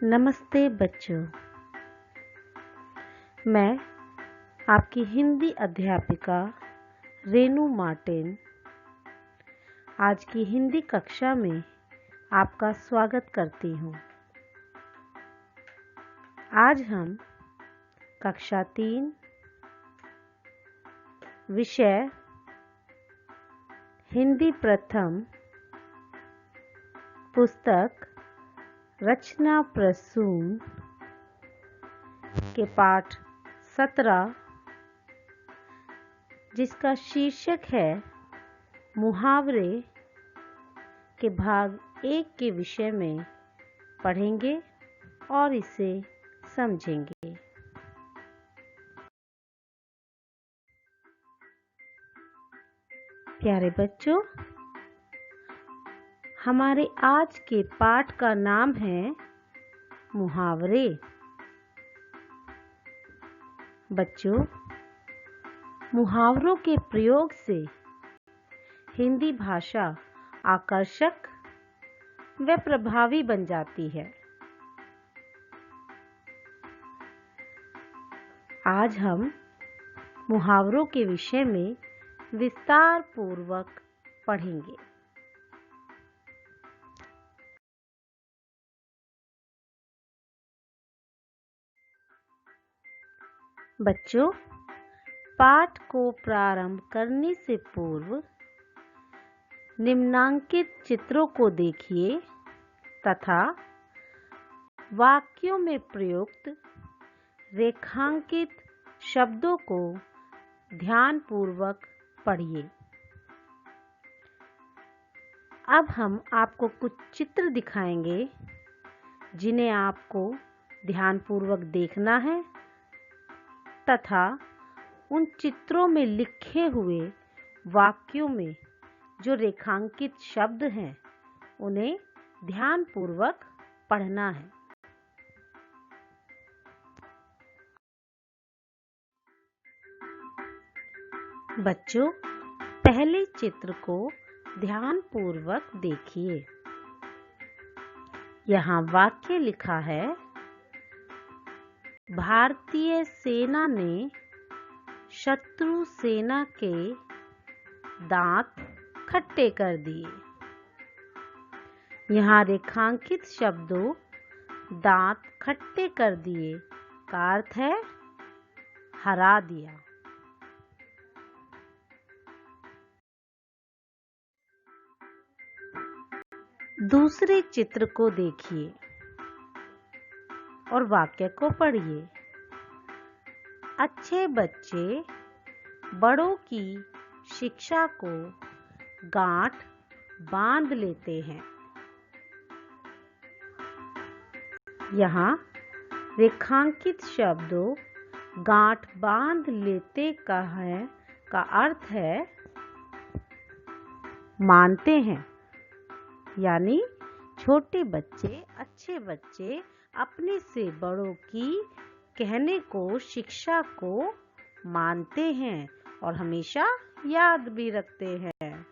नमस्ते बच्चों, मैं आपकी हिंदी अध्यापिका रेनू मार्टिन आज की हिंदी कक्षा में आपका स्वागत करती हूँ। आज हम कक्षा 3 विषय हिंदी प्रथम पुस्तक रचना प्रसून के पाठ 17 जिसका शीर्षक है मुहावरे के भाग 1 के विषय में पढ़ेंगे और इसे समझेंगे। प्यारे बच्चों, हमारे आज के पाठ का नाम है मुहावरे। बच्चों, मुहावरों के प्रयोग से हिंदी भाषा आकर्षक व प्रभावी बन जाती है। आज हम मुहावरों के विषय में विस्तार पूर्वक पढ़ेंगे। बच्चों, पाठ को प्रारंभ करने से पूर्व निम्नांकित चित्रों को देखिए तथा वाक्यों में प्रयुक्त रेखांकित शब्दों को ध्यानपूर्वक पढ़िए। अब हम आपको कुछ चित्र दिखाएंगे जिन्हें आपको ध्यानपूर्वक देखना है तथा उन चित्रों में लिखे हुए वाक्यों में जो रेखांकित शब्द हैं उन्हें ध्यानपूर्वक पढ़ना है। बच्चों, पहले चित्र को ध्यानपूर्वक देखिए। यहाँ वाक्य लिखा है, भारतीय सेना ने शत्रु सेना के दांत खट्टे कर दिए। यहाँ रेखांकित शब्दों दांत खट्टे कर दिए का अर्थ है हरा दिया। दूसरे चित्र को देखिए और वाक्य को पढ़िए। अच्छे बच्चे बड़ों की शिक्षा को गांठ बांध लेते हैं। यहाँ रेखांकित शब्दों गांठ बांध लेते का अर्थ है मानते हैं, यानी छोटे बच्चे अच्छे बच्चे अपने से बड़ों की कहने को शिक्षा को मानते हैं और हमेशा याद भी रखते हैं।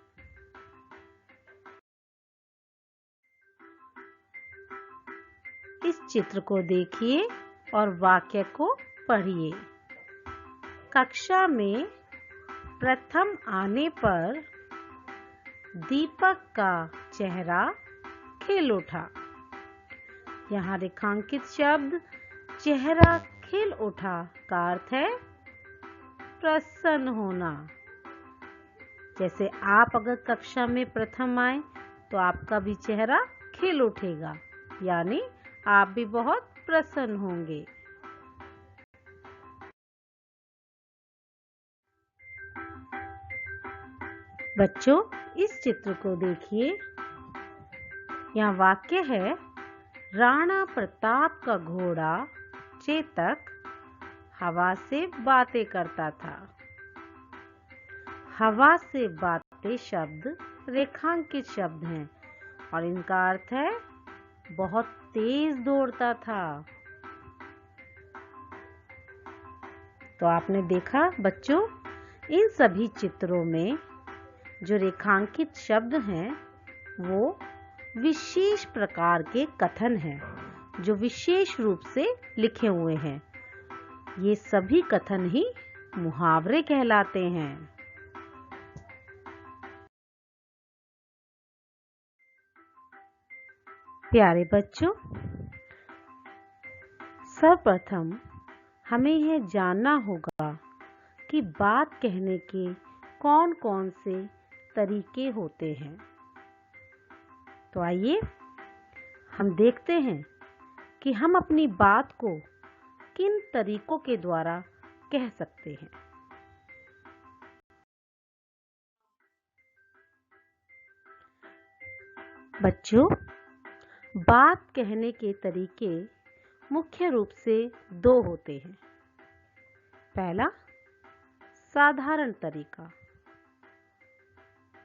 इस चित्र को देखिए और वाक्य को पढ़िए। कक्षा में प्रथम आने पर दीपक का चेहरा खिल उठा। यहाँ रेखांकित शब्द चेहरा खिल उठा का अर्थ है प्रसन्न होना। जैसे आप अगर कक्षा में प्रथम आए तो आपका भी चेहरा खिल उठेगा, यानी आप भी बहुत प्रसन्न होंगे। बच्चों, इस चित्र को देखिए। यहाँ वाक्य है, राणा प्रताप का घोड़ा चेतक हवा से बातें करता था। हवा से बातें शब्द रेखांकित शब्द हैं और इनका अर्थ है बहुत तेज दौड़ता था। तो आपने देखा बच्चों, इन सभी चित्रों में जो रेखांकित शब्द हैं वो विशेष प्रकार के कथन हैं जो विशेष रूप से लिखे हुए हैं। ये सभी कथन ही मुहावरे कहलाते हैं। प्यारे बच्चों, सर्वप्रथम हमें यह जानना होगा कि बात कहने के कौन कौन से तरीके होते हैं। तो आइए हम देखते हैं कि हम अपनी बात को किन तरीकों के द्वारा कह सकते हैं। बच्चों, बात कहने के तरीके मुख्य रूप से दो होते हैं। पहला, साधारण तरीका।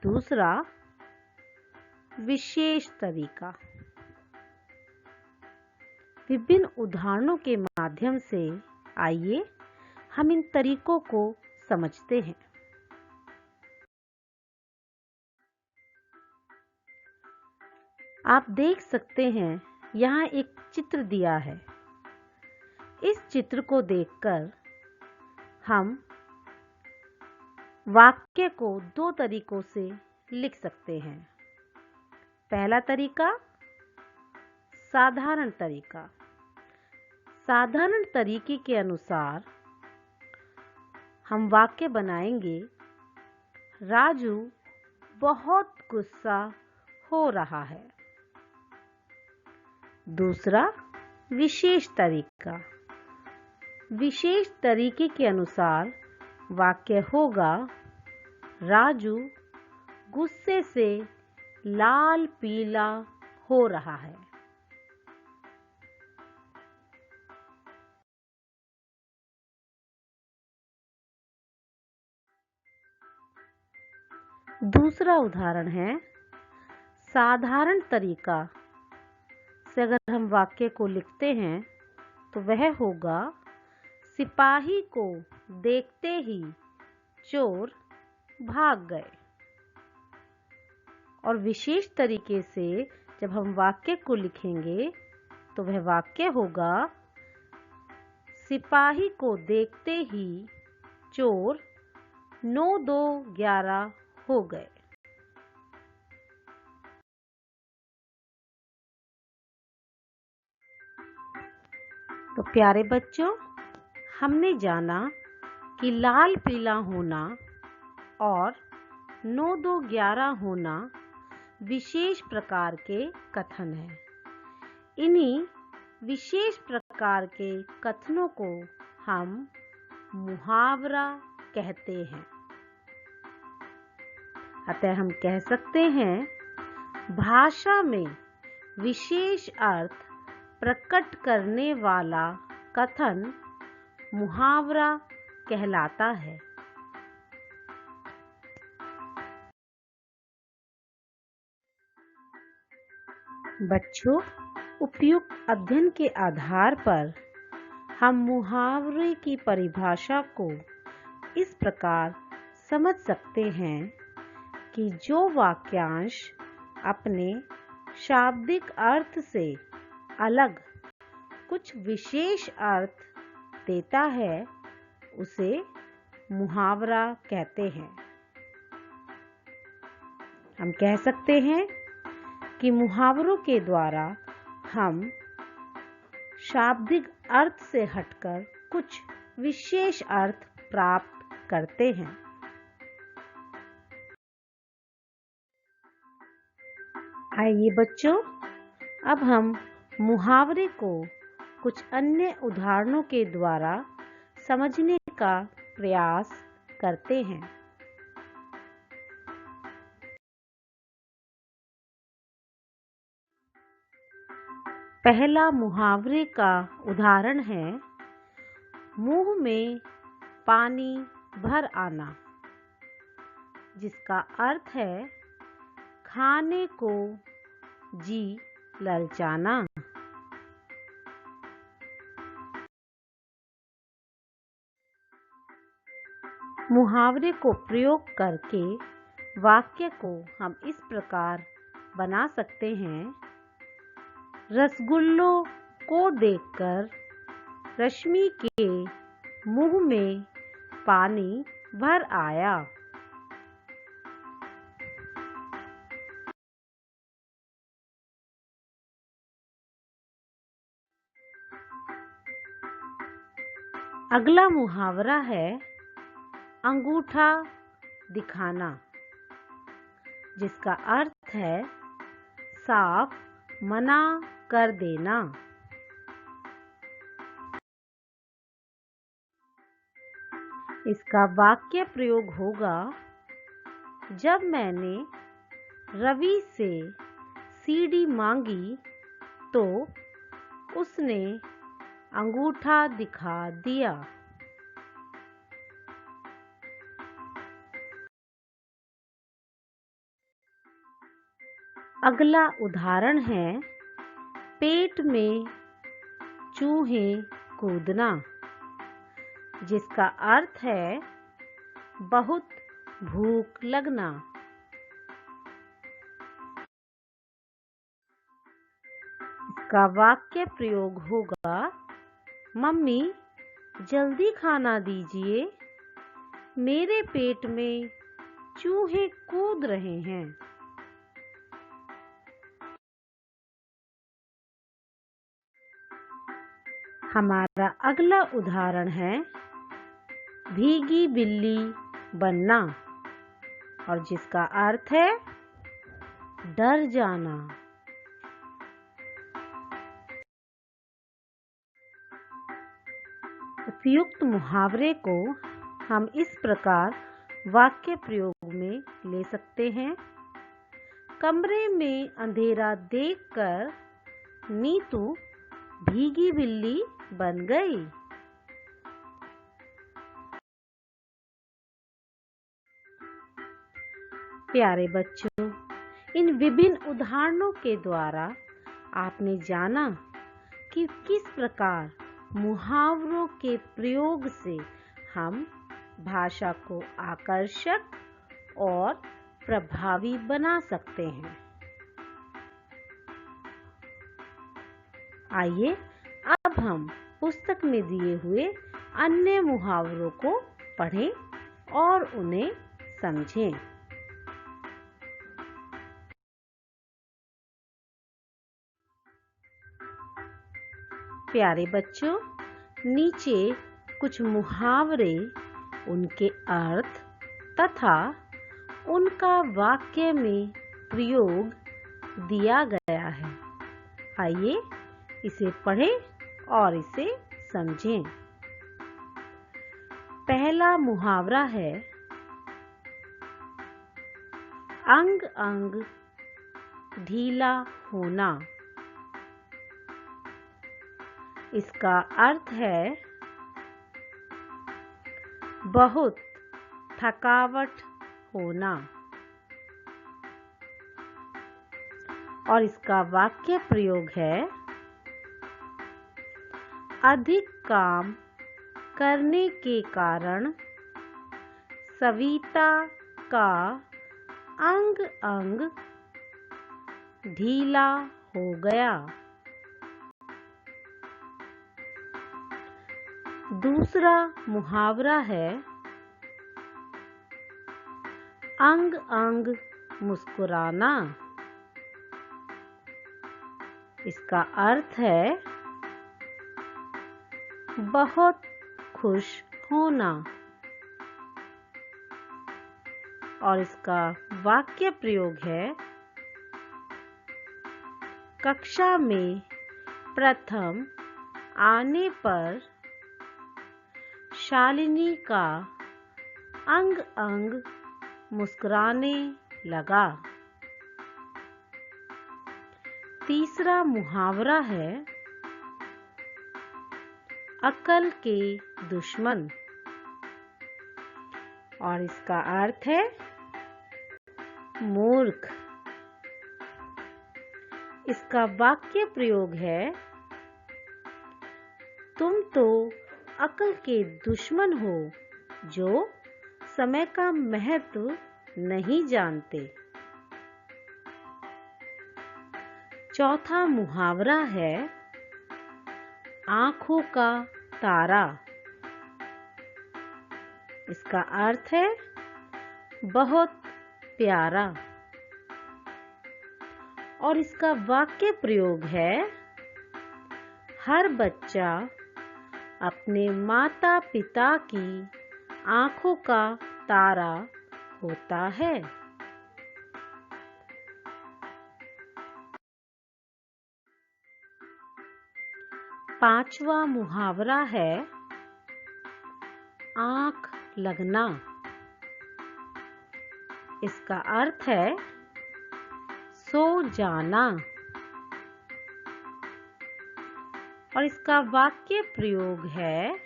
दूसरा, विशेष तरीका। विभिन्न उदाहरणों के माध्यम से आइए हम इन तरीकों को समझते हैं। आप देख सकते हैं, यहाँ एक चित्र दिया है। इस चित्र को देखकर हम वाक्य को दो तरीकों से लिख सकते हैं। पहला तरीका, साधारण तरीका। साधारण तरीके के अनुसार हम वाक्य बनाएंगे, राजू बहुत गुस्सा हो रहा है। दूसरा, विशेष तरीका। विशेष तरीके के अनुसार वाक्य होगा, राजू गुस्से से लाल पीला हो रहा है। दूसरा उदाहरण है, साधारण तरीका से अगर हम वाक्य को लिखते हैं तो वह होगा, सिपाही को देखते ही चोर भाग गए। और विशेष तरीके से जब हम वाक्य को लिखेंगे तो वह वाक्य होगा, सिपाही को देखते ही चोर 9-2-11 हो गए। तो प्यारे बच्चों, हमने जाना कि लाल पीला होना और 9-2-11 होना विशेष प्रकार के कथन हैं। इन्हीं विशेष प्रकार के कथनों को हम मुहावरा कहते हैं। अतः हम कह सकते हैं, भाषा में विशेष अर्थ प्रकट करने वाला कथन मुहावरा कहलाता है। बच्चों, उपयुक्त अध्ययन के आधार पर हम मुहावरे की परिभाषा को इस प्रकार समझ सकते हैं कि जो वाक्यांश अपने शाब्दिक अर्थ से अलग कुछ विशेष अर्थ देता है, उसे मुहावरा कहते हैं। हम कह सकते हैं कि मुहावरों के द्वारा हम शाब्दिक अर्थ से हटकर कुछ विशेष अर्थ प्राप्त करते हैं। आइए बच्चों, अब हम मुहावरे को कुछ अन्य उदाहरणों के द्वारा समझने का प्रयास करते हैं। पहला मुहावरे का उदाहरण है, मुंह में पानी भर आना, जिसका अर्थ है खाने को जी ललचाना। मुहावरे को प्रयोग करके वाक्य को हम इस प्रकार बना सकते हैं, रसगुल्लों को देखकर रश्मि के मुंह में पानी भर आया। अगला मुहावरा है अंगूठा दिखाना, जिसका अर्थ है साफ मना कर देना। इसका वाक्य प्रयोग होगा, जब मैंने रवि से सीडी मांगी तो उसने अंगूठा दिखा दिया। अगला उदाहरण है पेट में चूहे कूदना, जिसका अर्थ है बहुत भूख लगना। इसका वाक्य प्रयोग होगा, मम्मी जल्दी खाना दीजिए, मेरे पेट में चूहे कूद रहे हैं। हमारा अगला उदाहरण है भीगी बिल्ली बनना, और जिसका अर्थ है डर जाना। उपयुक्त मुहावरे को हम इस प्रकार वाक्य प्रयोग में ले सकते हैं। कमरे में अंधेरा देखकर नीतू भीगी बिल्ली बन गई। प्यारे बच्चों, इन विभिन्न उदाहरणों के द्वारा आपने जाना कि किस प्रकार मुहावरों के प्रयोग से हम भाषा को आकर्षक और प्रभावी बना सकते हैं। आइए अब हम पुस्तक में दिए हुए अन्य मुहावरों को पढ़ें और उन्हें समझें। प्यारे बच्चों, नीचे कुछ मुहावरे, उनके अर्थ तथा उनका वाक्य में प्रयोग दिया गया है। आइए इसे पढ़ें और इसे समझें। पहला मुहावरा है अंग अंग ढीला होना। इसका अर्थ है बहुत थकावट होना, और इसका वाक्य प्रयोग है अधिक काम करने के कारण सविता का अंग अंग ढीला हो गया। दूसरा मुहावरा है अंग अंग मुस्कुराना। इसका अर्थ है बहुत खुश होना, और इसका वाक्य प्रयोग है कक्षा में प्रथम आने पर शालिनी का अंग अंग मुस्कुराने लगा। तीसरा मुहावरा है अक्ल के दुश्मन, और इसका अर्थ है मूर्ख। इसका वाक्य प्रयोग है तुम तो अक्ल के दुश्मन हो जो समय का महत्व नहीं जानते। चौथा मुहावरा है आंखों का तारा। इसका अर्थ है बहुत प्यारा। और इसका वाक्य प्रयोग है हर बच्चा अपने माता पिता की आंखों का तारा होता है। पांचवा मुहावरा है आंख लगना। इसका अर्थ है सो जाना। और इसका वाक्य प्रयोग है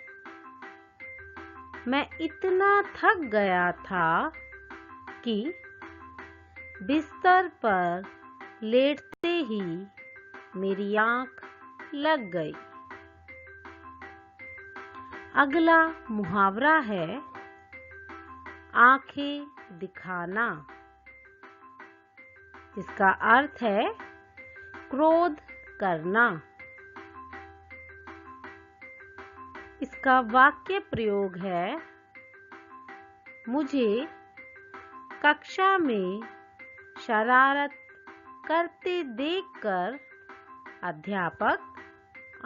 मैं इतना थक गया था कि बिस्तर पर लेटते ही मेरी आंख लग गई। अगला मुहावरा है आंखें दिखाना। इसका अर्थ है क्रोध करना। इसका वाक्य प्रयोग है मुझे कक्षा में शरारत करते देखकर अध्यापक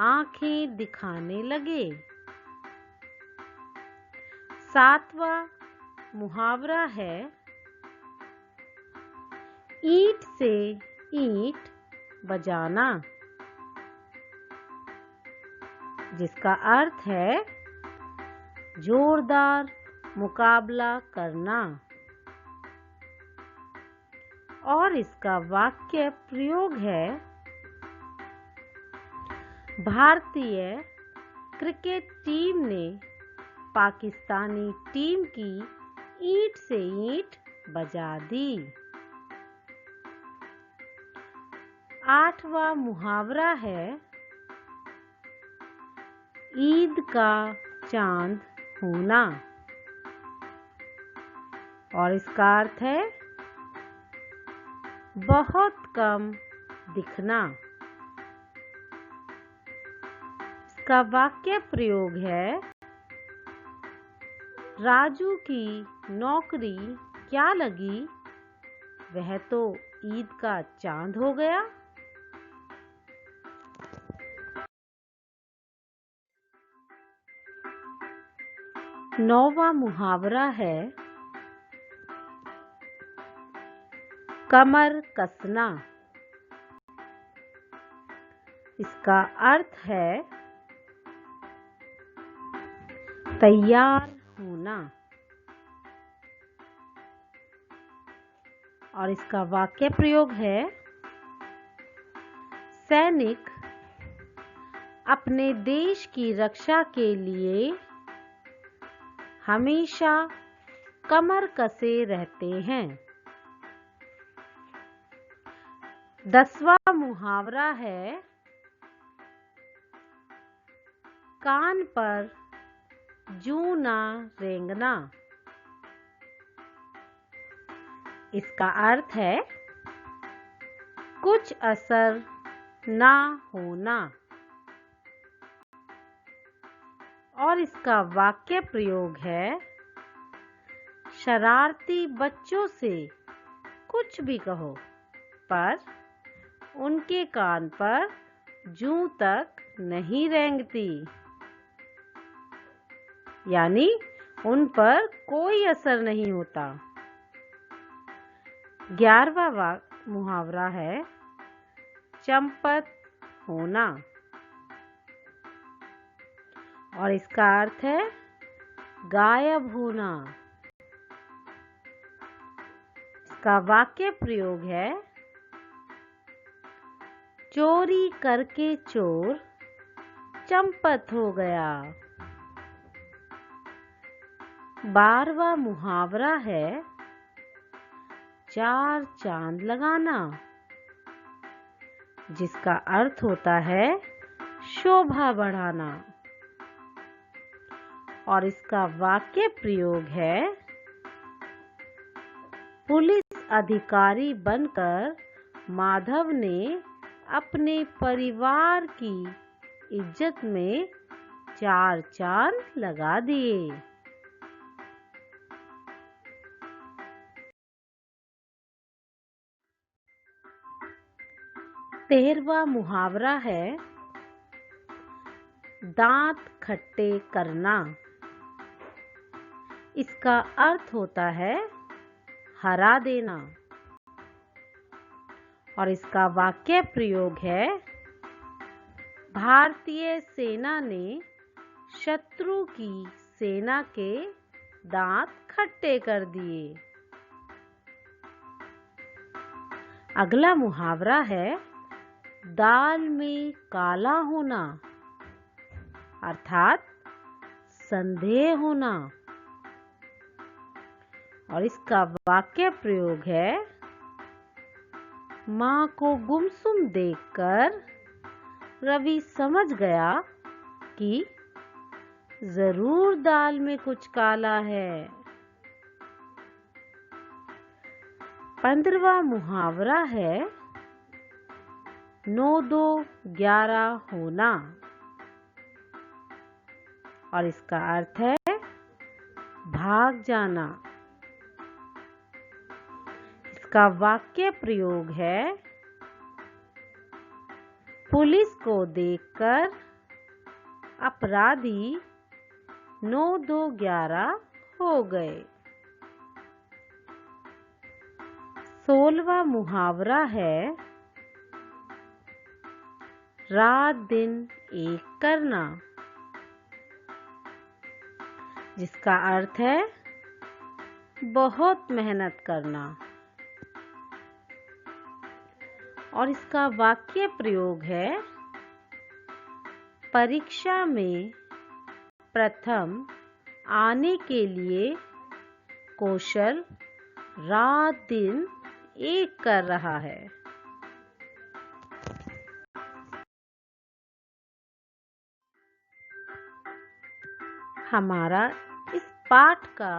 आंखें दिखाने लगे। सातवां मुहावरा है ईंट से ईंट बजाना। जिसका अर्थ है जोरदार मुकाबला करना। और इसका वाक्य प्रयोग है भारतीय क्रिकेट टीम ने पाकिस्तानी टीम की ईंट से ईंट बजा दी। आठवां मुहावरा है ईद का चांद होना। और इसका अर्थ है बहुत कम दिखना। इसका वाक्य प्रयोग है राजू की नौकरी क्या लगी, वह तो ईद का चांद हो गया। नौवां मुहावरा है कमर कसना। इसका अर्थ है तैयार होना। और इसका वाक्य प्रयोग है सैनिक अपने देश की रक्षा के लिए हमेशा कमर कसे रहते हैं। 10वां मुहावरा है कान पर जूं ना रेंगना। इसका अर्थ है कुछ असर ना होना। और इसका वाक्य प्रयोग है शरारती बच्चों से कुछ भी कहो पर उनके कान पर जूं तक नहीं रेंगती, यानी उन पर कोई असर नहीं होता। 11वां मुहावरा है चंपत होना। और इसका अर्थ है गायब होना। इसका वाक्य प्रयोग है चोरी करके चोर चंपत हो गया। 12वां मुहावरा है चार चांद लगाना, जिसका अर्थ होता है शोभा बढ़ाना। और इसका वाक्य प्रयोग है पुलिस अधिकारी बनकर माधव ने अपने परिवार की इज्जत में 4 चांद लगा दिए। 13वां मुहावरा है दांत खट्टे करना। इसका अर्थ होता है हरा देना और इसका वाक्य प्रयोग है भारतीय सेना ने शत्रु की सेना के दांत खट्टे कर दिए। अगला मुहावरा है दाल में काला होना अर्थात संदेह होना और इसका वाक्य प्रयोग है मां को गुमसुम देखकर रवि समझ गया कि जरूर दाल में कुछ काला है। 15वां मुहावरा है 9-2-11 होना और इसका अर्थ है भाग जाना। इसका वाक्य प्रयोग है पुलिस को देखकर अपराधी 9-2-11 हो गए। 16वां मुहावरा है रात दिन एक करना जिसका अर्थ है बहुत मेहनत करना और इसका वाक्य प्रयोग है परीक्षा में प्रथम आने के लिए कौशल रात दिन एक कर रहा है। हमारा इस पाठ का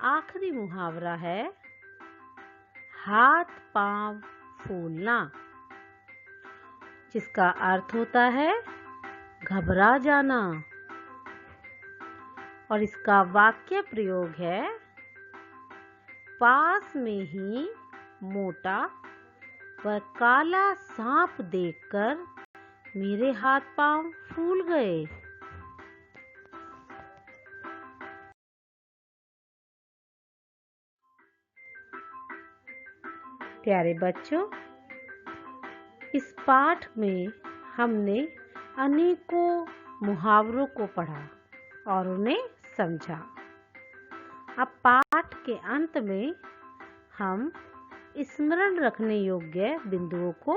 आखिरी मुहावरा है हाथ पांव फूलना जिसका अर्थ होता है घबरा जाना और इसका वाक्य प्रयोग है पास में ही मोटा व काला सांप देखकर मेरे हाथ पांव फूल गए। प्यारे बच्चों, इस पाठ में हमने अनेकों मुहावरों को पढ़ा और उन्हें समझा। अब पाठ के अंत में हम स्मरण रखने योग्य बिंदुओं को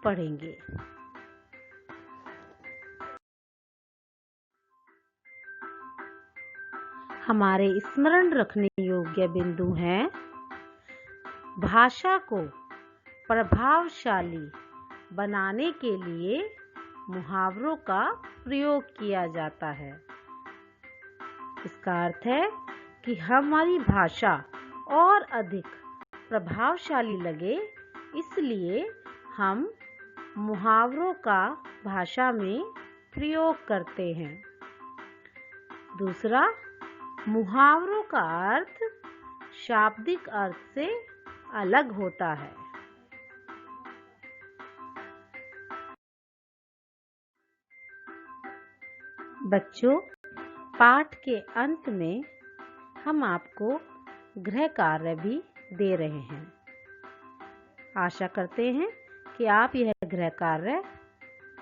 पढ़ेंगे। हमारे स्मरण रखने योग्य बिंदु हैं भाषा को प्रभावशाली बनाने के लिए मुहावरों का प्रयोग किया जाता है। इसका अर्थ है कि हमारी भाषा और अधिक प्रभावशाली लगे, इसलिए हम मुहावरों का भाषा में प्रयोग करते हैं। दूसरा, मुहावरों का अर्थ शाब्दिक अर्थ से अलग होता है। बच्चों, पाठ के अंत में हम आपको गृह कार्य भी दे रहे हैं। आशा करते हैं कि आप यह गृह कार्य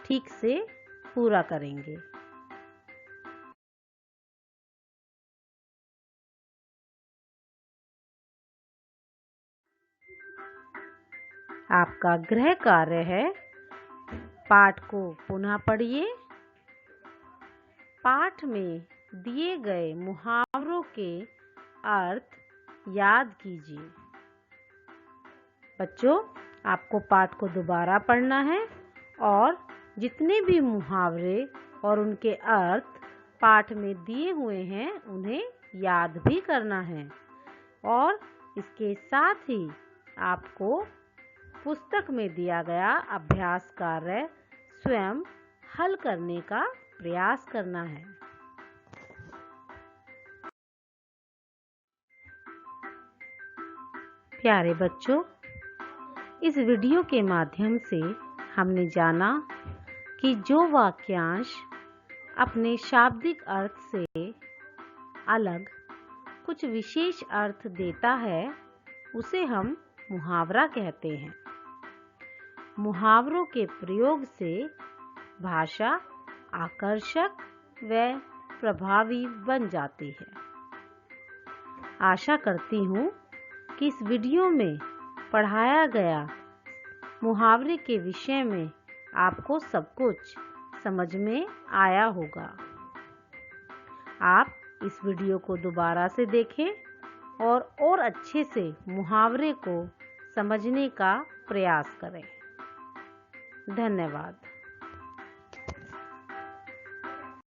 ठीक से पूरा करेंगे। आपका गृह कार्य है पाठ को पुनः पढ़िए, पाठ में दिए गए मुहावरों के अर्थ याद कीजिए। बच्चों, आपको पाठ को दोबारा पढ़ना है और जितने भी मुहावरे और उनके अर्थ पाठ में दिए हुए हैं उन्हें याद भी करना है और इसके साथ ही आपको पुस्तक में दिया गया अभ्यास कार्य स्वयं हल करने का प्रयास करना है। प्यारे बच्चों, इस वीडियो के माध्यम से हमने जाना कि जो वाक्यांश अपने शाब्दिक अर्थ से अलग कुछ विशेष अर्थ देता है उसे हम मुहावरा कहते हैं। मुहावरों के प्रयोग से भाषा आकर्षक व प्रभावी बन जाती है। आशा करती हूँ कि इस वीडियो में पढ़ाया गया मुहावरे के विषय में आपको सब कुछ समझ में आया होगा। आप इस वीडियो को दोबारा से देखें और अच्छे से मुहावरे को समझने का प्रयास करें। धन्यवाद।